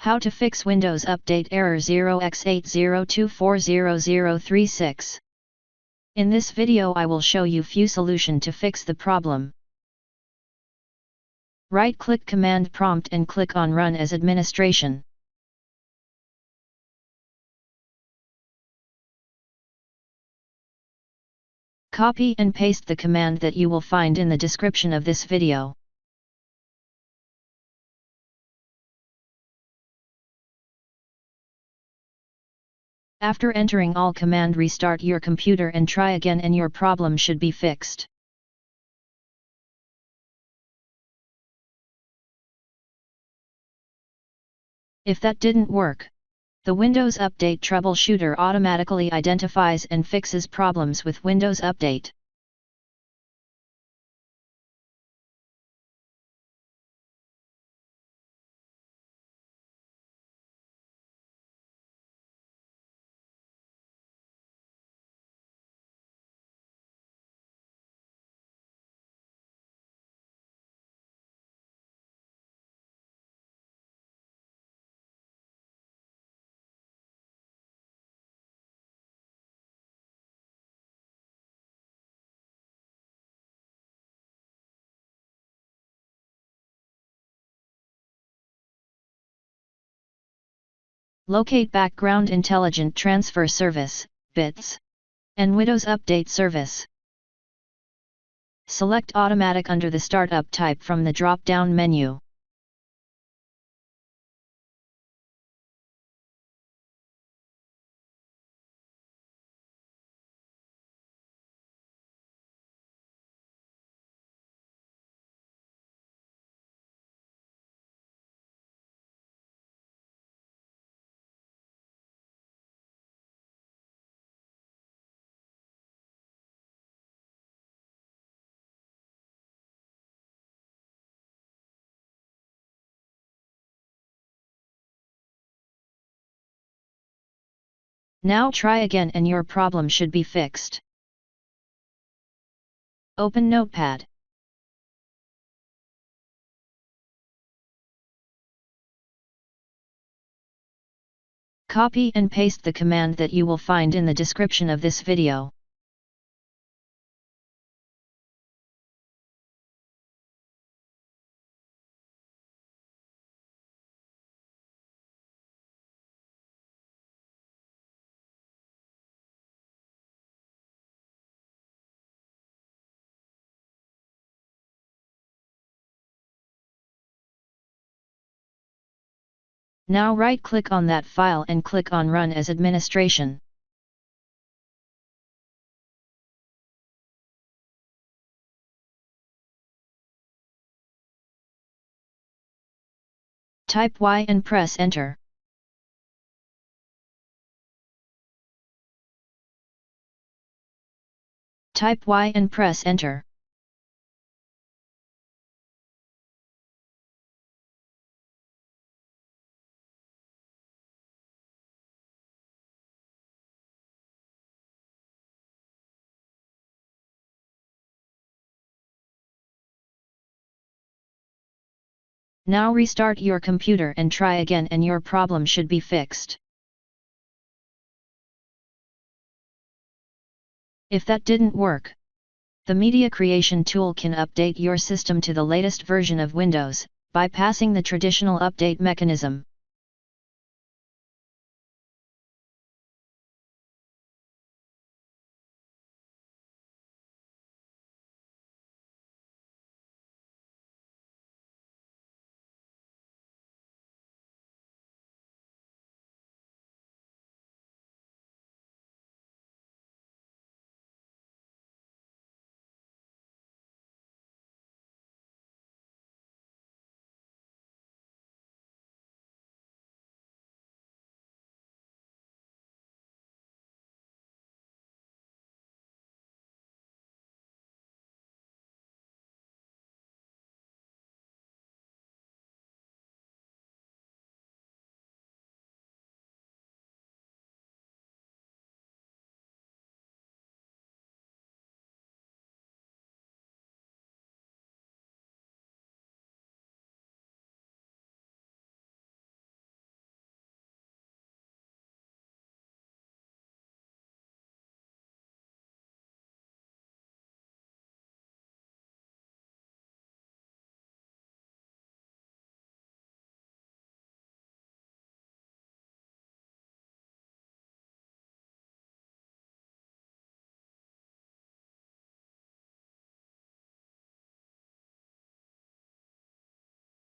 How to fix Windows Update error 0x80240036. In this video I will show you few solution to fix the problem. Right-click Command Prompt and click on Run as Administration. Copy and paste the command that you will find in the description of this video. After entering all command, restart your computer and try again and your problem should be fixed. If that didn't work, the Windows Update troubleshooter automatically identifies and fixes problems with Windows Update. Locate Background Intelligent Transfer Service, BITS, and Windows Update Service. Select Automatic under the Startup type from the drop-down menu. Now try again and your problem should be fixed. Open Notepad. Copy and paste the command that you will find in the description of this video. Now right-click on that file and click on Run as Administration. Type Y and press Enter. Type Y and press Enter. Now restart your computer and try again and your problem should be fixed. If that didn't work, the Media Creation tool can update your system to the latest version of Windows, bypassing the traditional update mechanism.